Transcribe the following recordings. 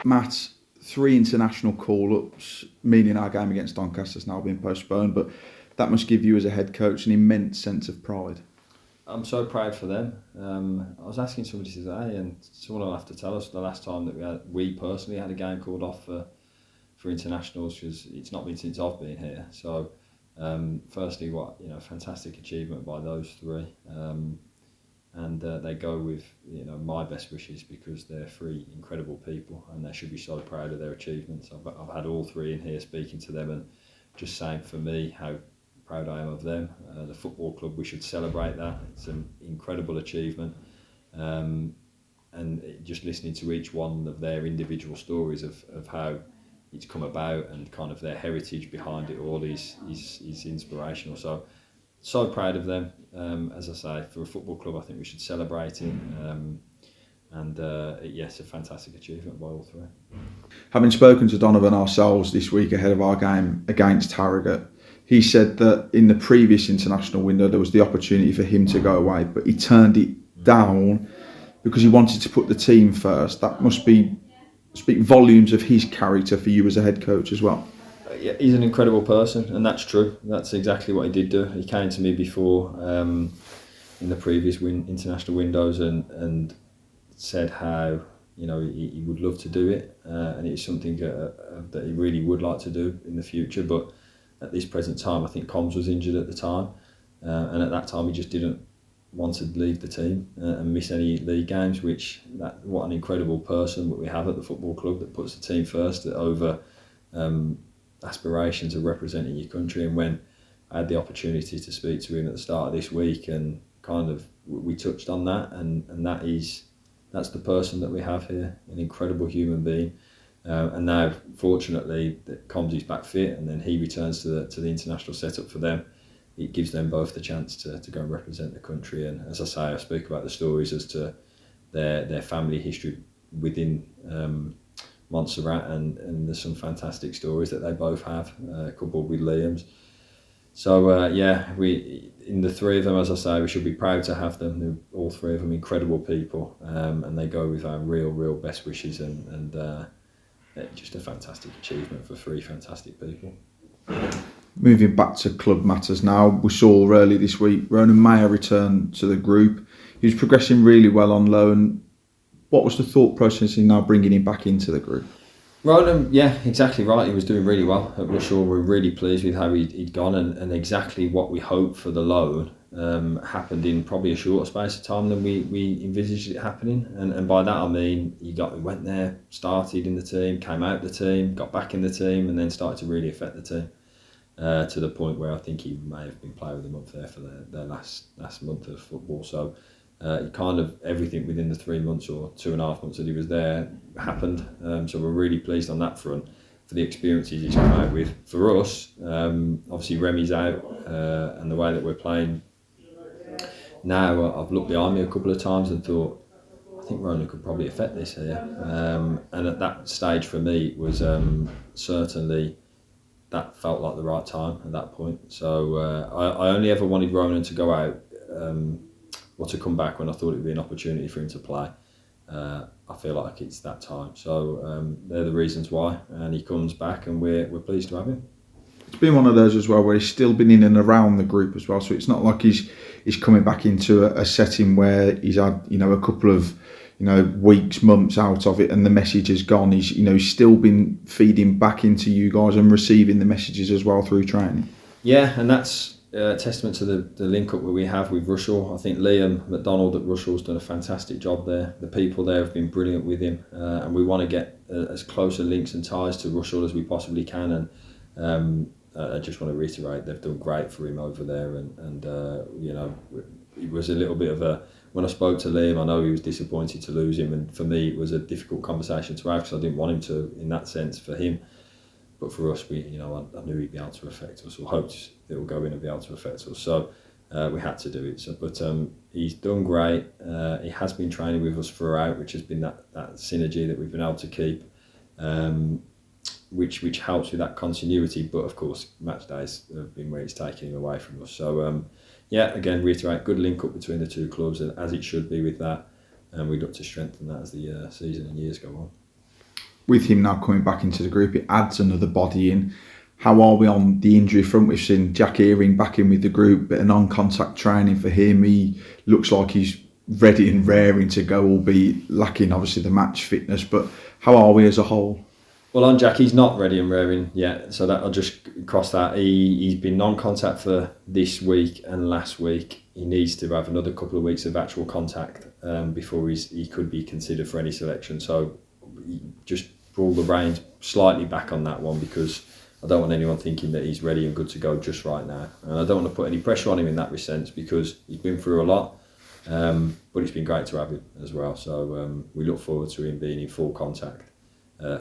Matt, 3 international call-ups, meaning our game against Doncaster has now been postponed, but that must give you as a head coach an immense sense of pride. I'm so proud for them. I was asking somebody today, and someone will have to tell us the last time that we personally had a game called off for internationals, because it's not been since I've been here. So, firstly, fantastic achievement by those 3. And they go with my best wishes, because they're 3 incredible people and they should be so proud of their achievements. I've had all 3 in here speaking to them and just saying for me how proud I am of them. The football club, we should celebrate that. It's an incredible achievement, and just listening to each one of their individual stories of how it's come about and kind of their heritage behind it all is inspirational. So proud of them. As I say, for a football club, I think we should celebrate it. Yes, a fantastic achievement by all 3. Having spoken to Donovan ourselves this week ahead of our game against Harrogate, he said that in the previous international window there was the opportunity for him to go away, but he turned it down because he wanted to put the team first. That must speak volumes of his character for you as a head coach as well. Yeah, he's an incredible person, and that's true. That's exactly what he did do. He came to me before in the previous international windows and said how he would love to do it, and it's something that he really would like to do in the future. But at this present time, I think Combs was injured at the time, and at that time he just didn't want to leave the team and miss any league games. What an incredible person that we have at the football club, that puts the team first over aspirations of representing your country. And when I had the opportunity to speak to him at the start of this week, and kind of we touched on that, and that's the person that we have here, an incredible human being. And now, fortunately, that Combs is back fit, and then he returns to the international setup for them. It gives them both the chance to go and represent the country. And as I say, I speak about the stories as to their family history within Montserrat, and there's some fantastic stories that they both have, coupled with Liam's. So in the 3 of them, as I say, we should be proud to have them. All 3 of them incredible people, and they go with our real best wishes, and just a fantastic achievement for 3 fantastic people. Moving back to club matters now, we saw early this week Ronan Mayer return to the group. He was progressing really well on loan. What was the thought process in now bringing him back into the group? Ronan, yeah, exactly right. He was doing really well at Walsall. We're really pleased with how he'd gone, and exactly what we hoped for the loan happened in probably a shorter space of time than we envisaged it happening. And by that I mean he went there, started in the team, came out the team, got back in the team, and then started to really affect the team to the point where I think he may have been player of the month there for their last month of football. So kind of everything within the 3 months or 2.5 months that he was there happened. So we're really pleased on that front for the experiences he's come out with. For us, obviously Remy's out, and the way that we're playing now, I've looked behind me a couple of times and thought, I think Ronan could probably affect this here. And at that stage for me, it was certainly that felt like the right time at that point. So I only ever wanted Ronan to go out or to come back when I thought it would be an opportunity for him to play. I feel like it's that time. So they're the reasons why, and he comes back, and we're pleased to have him. It's been one of those as well where he's still been in and around the group as well. So it's not like he's coming back into a setting where he's had a couple of weeks, months out of it, and the message has gone. He's still been feeding back into you guys and receiving the messages as well through training. Yeah, and that's testament to the link up that we have with Russell. I think Liam McDonald at Russell's done a fantastic job there. The people there have been brilliant with him, and we want to get as close a links and ties to Russell as we possibly can. And I just want to reiterate, they've done great for him over there, and it was a little bit of a, when I spoke to Liam, I know he was disappointed to lose him, and for me it was a difficult conversation to have, because I didn't want him to, in that sense, for him. But for us, I knew he'd be able to affect us, or hoped it will go in and be able to affect us. So we had to do it. So, but he's done great. He has been training with us throughout, which has been that synergy that we've been able to keep, which helps with that continuity. But of course, match days have been where it's taking him away from us. So again, reiterate, good link up between the two clubs, as it should be with that. And we look to strengthen that as the season and years go on. with him now coming back into the group, it adds another body in. How are we on the injury front? We've seen Jack Earing back in with the group, bit of non-contact training for him. He looks like he's ready and raring to go, albeit lacking obviously the match fitness. But how are we as a whole? Well, on Jack, he's not ready and raring yet, so that I'll just cross that. He's been non-contact for this week and last week. He needs to have another couple of weeks of actual contact before he could be considered for any selection. So just pull the reins slightly back on that one, because I don't want anyone thinking that he's ready and good to go just right now. And I don't want to put any pressure on him in that sense, because he's been through a lot, but it's been great to have him as well. So we look forward to him being in full contact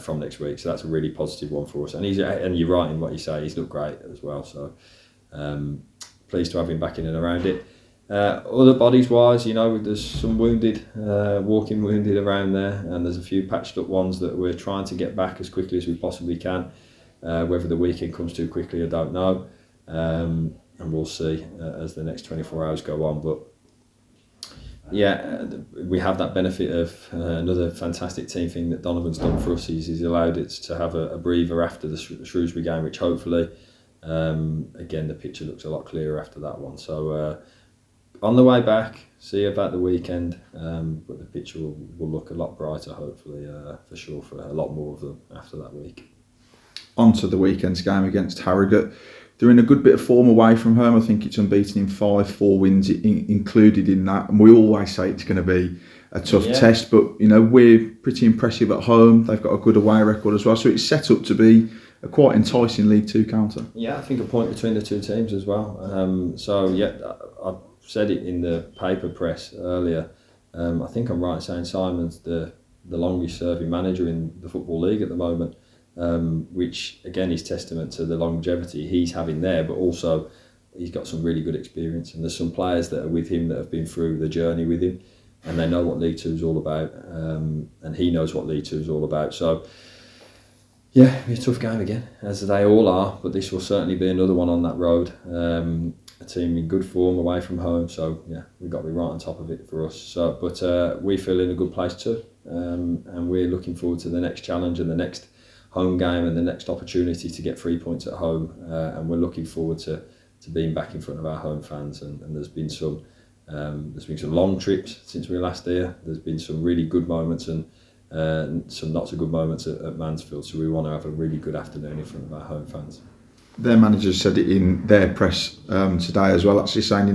from next week. So that's a really positive one for us. And you're right in what you say, he's looked great as well. So pleased to have him back in and around it. Other bodies wise, there's some walking wounded around there, and there's a few patched up ones that we're trying to get back as quickly as we possibly can. Whether the weekend comes too quickly, I don't know, and we'll see as the next 24 hours go on. But yeah, we have that benefit of another fantastic team thing that Donovan's done for us. He's allowed it to have a breather after the Shrewsbury game, which hopefully, again, the picture looks a lot clearer after that one. So on the way back, see about the weekend, but the picture will look a lot brighter, hopefully, for sure, for a lot more of them after that week. On to the weekend's game against Harrogate. They're in a good bit of form away from home. I think it's unbeaten in 5, 4 wins included in that. And we always say it's going to be a tough test, but we're pretty impressive at home. They've got a good away record as well, so it's set up to be a quite enticing League Two counter. Yeah, I think a point between the two teams as well. I said it in the paper press earlier. I think I'm right in saying Simon's the longest serving manager in the Football League at the moment. Which again is testament to the longevity he's having there, but also he's got some really good experience, and there's some players that are with him that have been through the journey with him, and they know what League Two is all about, and he knows what League Two is all about. So yeah, it'll be a tough game again, as they all are, but this will certainly be another one on that road. A team in good form away from home, so yeah, we've got to be right on top of it for us. So, but we feel in a good place too, and we're looking forward to the next challenge and the next home game and the next opportunity to get 3 points at home, and we're looking forward to being back in front of our home fans. And there's been some long trips since we were last here. There's been some really good moments and some not so good moments at Mansfield. So we want to have a really good afternoon in front of our home fans. Their manager said it in their press today as well, actually saying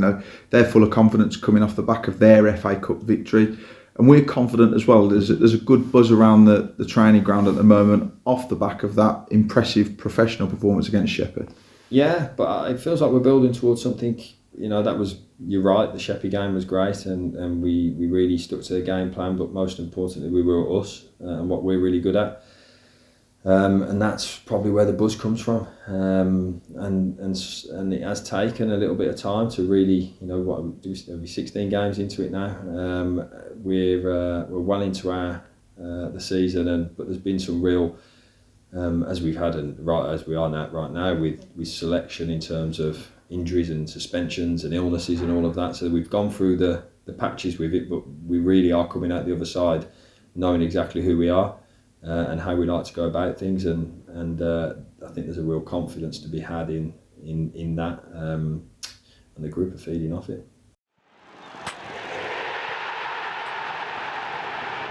they're full of confidence coming off the back of their FA Cup victory. And we're confident as well. There's a good buzz around the training ground at the moment off the back of that impressive professional performance against Sheppey. Yeah, but it feels like we're building towards something. You're right, the Sheppey game was great, and we really stuck to the game plan, but most importantly we were us and what we're really good at. And that's probably where the buzz comes from, and it has taken a little bit of time to really, there'll be 16 games into it now. We're well into the season, but there's been some real, as we've had and as we are right now with selection in terms of injuries and suspensions and illnesses and all of that. So we've gone through the patches with it, but we really are coming out the other side knowing exactly who we are. And how we like to go about things, and I think there's a real confidence to be had in that, and the group are feeding off it.